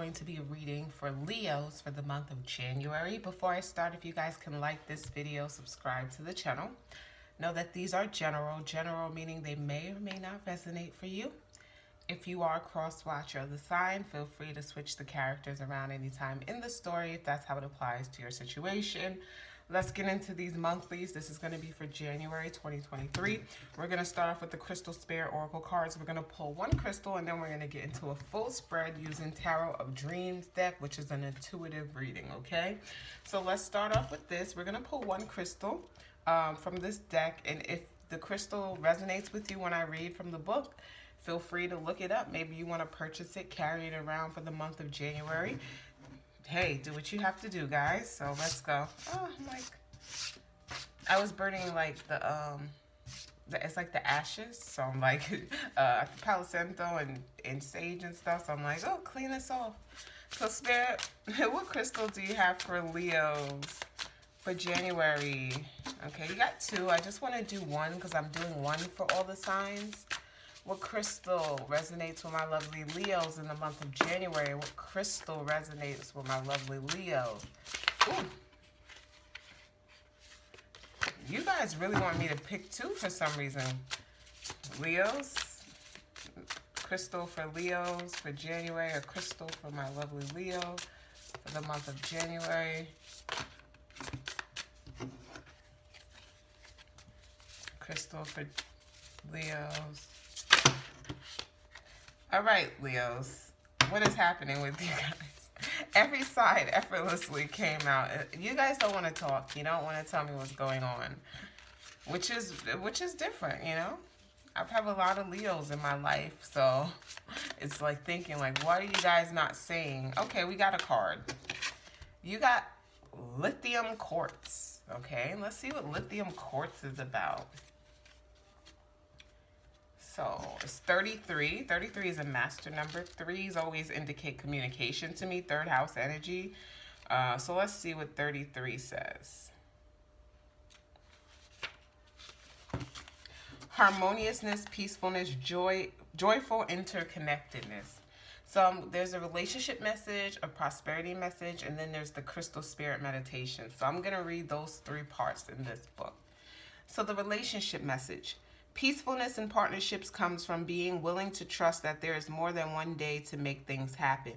going to be reading for Leos for the month of January. Before I start, if you guys can like this video, subscribe to the channel. Know that these are general meaning they may or may not resonate for you. If you are a cross-watcher of the sign, feel free to switch the characters around anytime in the story if that's how it applies to your situation. Let's get into these monthlies. This is going to be for January 2023. We're going to start off with the Crystal Spirit Oracle cards. We're going to pull one crystal, and then we're going to get into a full spread using Tarot of Dreams deck, which is an intuitive reading, okay? So let's start off with this. We're going to pull one crystal from this deck, and if the crystal resonates with you when I read from the book, feel free to look it up. Maybe you want to purchase it, carry it around for the month of January. Hey, do what you have to do, guys. So let's go. Oh, I'm like, I was burning like it's like the ashes. So I'm like, Palo Santo and sage and stuff. So I'm like, oh, clean this off. So Spirit, what crystal do you have for Leos for January? Okay, you got two. I just want to do one because I'm doing one for all the signs. What crystal resonates with my lovely Leos in the month of January? What crystal resonates with my lovely Leos? Ooh. You guys really want me to pick two for some reason. Leos. Crystal for Leos for January. A crystal for my lovely Leo for the month of January. Crystal for Leos. All right, Leos, what is happening with you guys? Every side effortlessly came out. You guys don't want to talk. You don't want to tell me what's going on, which is different, you know? I've had a lot of Leos in my life, so it's like thinking, like, what are you guys not saying? Okay, we got a card. You got lithium quartz, okay? Let's see what lithium quartz is about. So it's 33. 33 is a master number. Threes always indicate communication to me, third house energy. So let's see what 33 says. Harmoniousness, peacefulness, joyful interconnectedness. So there's a relationship message, a prosperity message, and then there's the crystal spirit meditation. So I'm going to read those three parts in this book. So the relationship message. Peacefulness in partnerships comes from being willing to trust that there is more than one day to make things happen,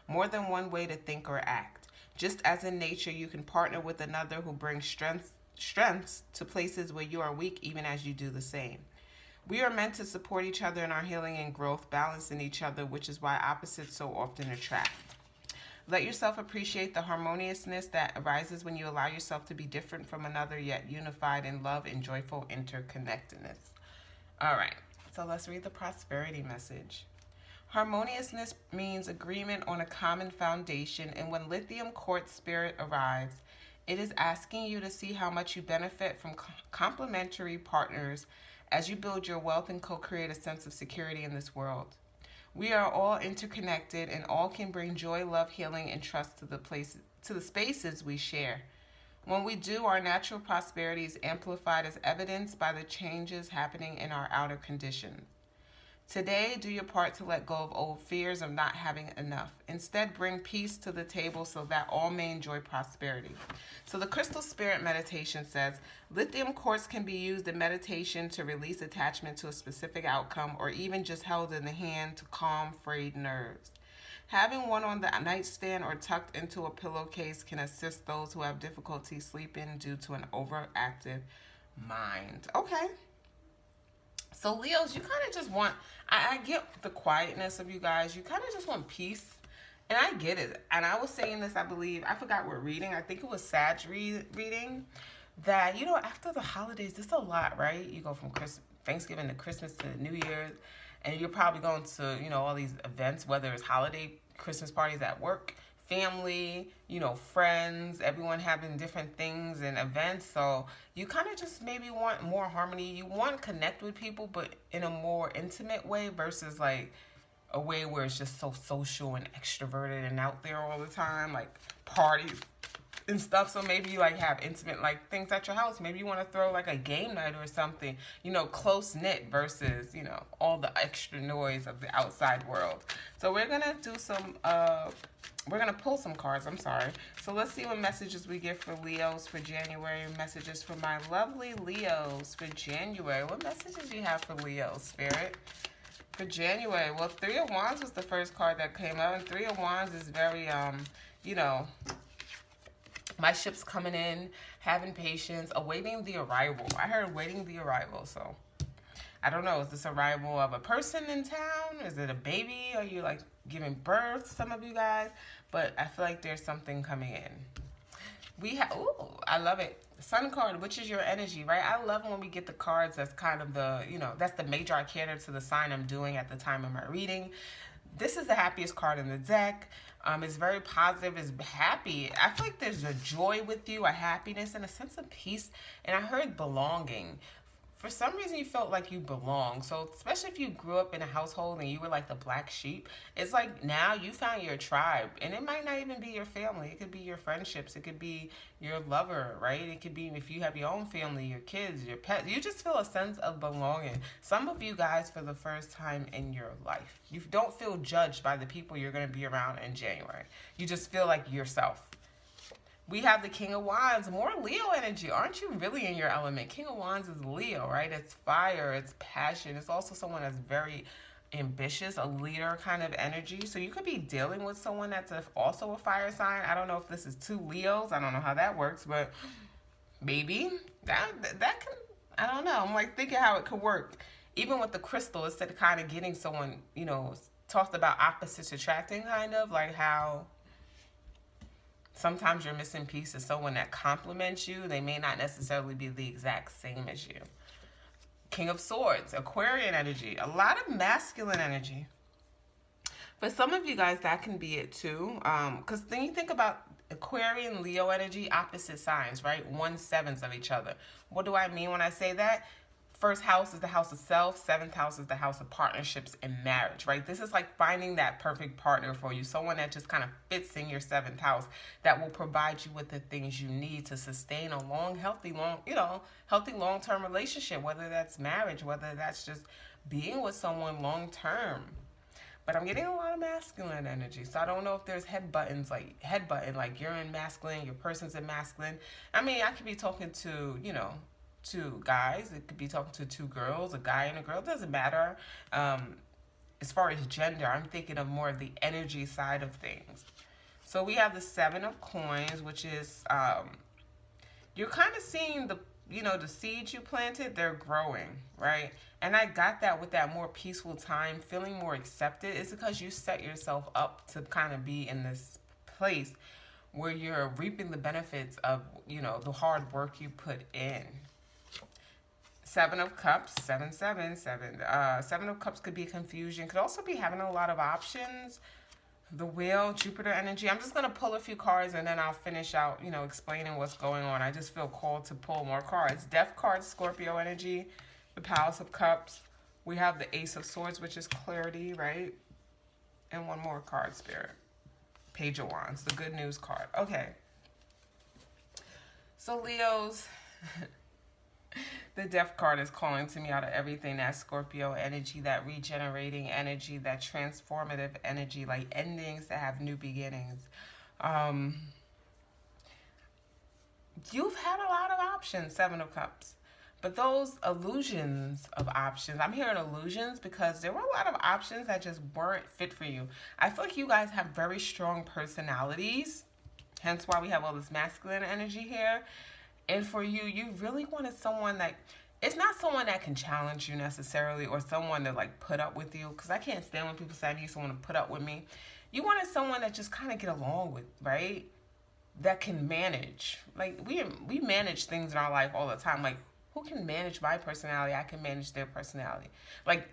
more than one way to think or act. Just as in nature, you can partner with another who brings strengths to places where you are weak, even as you do the same. We are meant to support each other in our healing and growth, balancing each other, which is why opposites so often attract. Let yourself appreciate the harmoniousness that arises when you allow yourself to be different from another, yet unified in love and joyful interconnectedness. All right, so let's read the prosperity message. Harmoniousness means agreement on a common foundation, and when lithium quartz spirit arrives, it is asking you to see how much you benefit from complementary partners as you build your wealth and co-create a sense of security in this world. We are all interconnected, and all can bring joy, love, healing, and trust to the spaces we share. When we do, our natural prosperity is amplified as evidenced by the changes happening in our outer conditions. Today, do your part to let go of old fears of not having enough. Instead, bring peace to the table so that all may enjoy prosperity. So the Crystal Spirit meditation says, lithium quartz can be used in meditation to release attachment to a specific outcome, or even just held in the hand to calm frayed nerves. Having one on the nightstand or tucked into a pillowcase can assist those who have difficulty sleeping due to an overactive mind. Okay. So Leos, you kind of just want, I get the quietness of you guys. You kind of just want peace. And I get it. And I was saying this, I believe, I forgot what reading. I think it was Sag reading. That, you know, after the holidays, it's a lot, right? You go from Thanksgiving to Christmas to New Year's. And you're probably going to, you know, all these events, whether it's holiday, Christmas parties at work, family, you know, friends, everyone having different things and events. So you kind of just maybe want more harmony. You want to connect with people, but in a more intimate way versus like a way where it's just so social and extroverted and out there all the time, like parties and stuff. So maybe you like have intimate like things at your house. Maybe you want to throw like a game night or something, you know, close knit versus, you know, all the extra noise of the outside world. So we're gonna do some we're gonna pull some cards. I'm sorry. So let's see what messages we get for Leos for January. Messages for my lovely Leos for January. What messages do you have for Leos, Spirit? For January, well, Three of Wands was the first card that came out, and Three of Wands is very, you know, my ship's coming in, having patience, awaiting the arrival. I heard awaiting the arrival, so I don't know. Is this arrival of a person in town? Is it a baby? Are you like giving birth, some of you guys? But I feel like there's something coming in. We have, ooh, I love it. Sun card, which is your energy, right? I love when we get the cards that's kind of the, you know, that's the major arcana to the sign I'm doing at the time of my reading. This is the happiest card in the deck. It's very positive, it's happy. I feel like there's a joy with you, a happiness, and a sense of peace. And I heard belonging. For some reason, you felt like you belong. So especially if you grew up in a household and you were like the black sheep, it's like now you found your tribe. And it might not even be your family. It could be your friendships. It could be your lover, right? It could be if you have your own family, your kids, your pets. You just feel a sense of belonging. Some of you guys, for the first time in your life, you don't feel judged by the people you're going to be around in January. You just feel like yourself. We have the King of Wands, more Leo energy. Aren't you really in your element? King of Wands is Leo, right? It's fire, it's passion. It's also someone that's very ambitious, a leader kind of energy. So you could be dealing with someone that's also a fire sign. I don't know if this is two Leos. I don't know how that works, but maybe that can, I don't know. I'm like thinking how it could work. Even with the crystal, instead of kind of getting someone, you know, talked about opposites attracting kind of, like how sometimes your missing piece is someone that compliments you. They may not necessarily be the exact same as you. King of Swords, Aquarian energy, a lot of masculine energy. For some of you guys, that can be it too. Because then you think about Aquarian, Leo energy, opposite signs, right? 1/7 of each other. What do I mean when I say that? First house is the house of self. Seventh house is the house of partnerships and marriage, right? This is like finding that perfect partner for you. Someone that just kind of fits in your seventh house that will provide you with the things you need to sustain a healthy long-term relationship, whether that's marriage, whether that's just being with someone long-term. But I'm getting a lot of masculine energy. So I don't know if there's headbutton, like you're in masculine, your person's in masculine. I mean, I could be talking to, you know, two guys. It could be talking to two girls, a guy and a girl. It doesn't matter. As far as gender, I'm thinking of more of the energy side of things. So we have the Seven of Coins, which is, you're kind of seeing the, you know, the seeds you planted, they're growing, right? And I got that with that more peaceful time, feeling more accepted. It's because you set yourself up to kind of be in this place where you're reaping the benefits of, you know, the hard work you put in. Seven of Cups, 777. Seven of Cups could be confusion. Could also be having a lot of options. The Wheel, Jupiter energy. I'm just going to pull a few cards and then I'll finish out, you know, explaining what's going on. I just feel called to pull more cards. Death card, Scorpio energy. The Palace of Cups. We have the Ace of Swords, which is clarity, right? And one more card, Spirit. Page of Wands, the good news card. Okay. So Leos... The Death card is calling to me out of everything. That Scorpio energy, that regenerating energy, that transformative energy, like endings that have new beginnings. You've had a lot of options, Seven of Cups. But those illusions of options, I'm hearing illusions because there were a lot of options that just weren't fit for you. I feel like you guys have very strong personalities. Hence why we have all this masculine energy here. And for you, you really wanted someone that, it's not someone that can challenge you necessarily or someone to like put up with you. Because I can't stand when people say I need someone to put up with me. You wanted someone that just kind of get along with, right? That can manage. Like we manage things in our life all the time. Like who can manage my personality? I can manage their personality. Like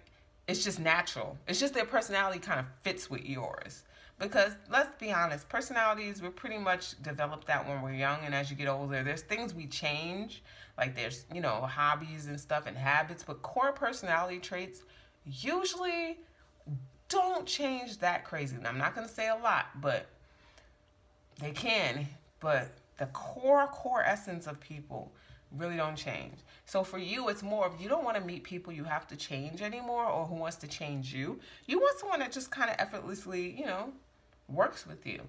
it's just natural. It's just their personality kind of fits with yours. Because let's be honest, personalities, we're pretty much developed that when we're young, and as you get older, there's things we change, like there's, you know, hobbies and stuff and habits, but core personality traits usually don't change that crazy. And I'm not going to say a lot, but they can, but the core essence of people really don't change. So for you, it's more of, you don't want to meet people you have to change anymore, or who wants to change you. You want someone that just kind of effortlessly, works with you.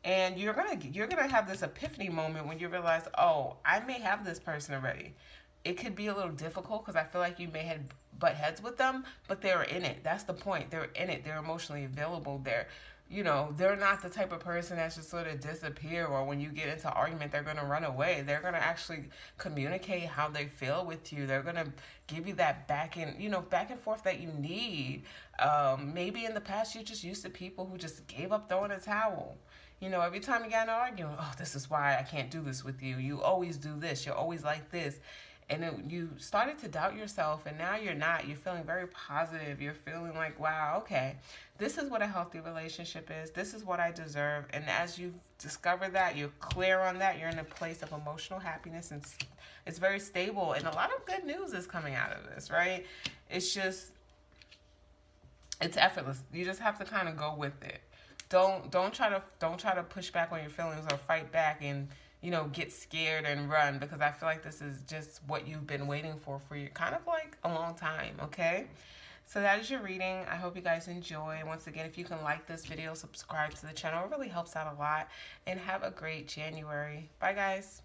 And you're gonna have this epiphany moment when you realize, oh, I may have this person already. It could be a little difficult because I feel like you may have butt heads with them, but they're in it. That's the point. They're in it. They're emotionally available. They're not the type of person that's just sort of disappear, or when you get into argument, they're going to run away. They're going to actually communicate how they feel with you. They're going to give you that back and forth that you need. Maybe in the past, you're just used to people who just gave up throwing a towel. Every time you got in an argument, oh, this is why I can't do this with you. You always do this. You're always like this. And you started to doubt yourself, and now you're not. You're feeling very positive. You're feeling like, wow, okay, this is what a healthy relationship is. This is what I deserve. And as you discover that, you're clear on that, you're in a place of emotional happiness, and it's very stable. And a lot of good news is coming out of this, right? It's effortless. You just have to kind of go with it. Don't try to push back on your feelings or fight back and get scared and run, because I feel like this is just what you've been waiting for you kind of like a long time, okay? So that is your reading. I hope you guys enjoy. Once again, if you can like this video, subscribe to the channel. It really helps out a lot. And have a great January. Bye, guys.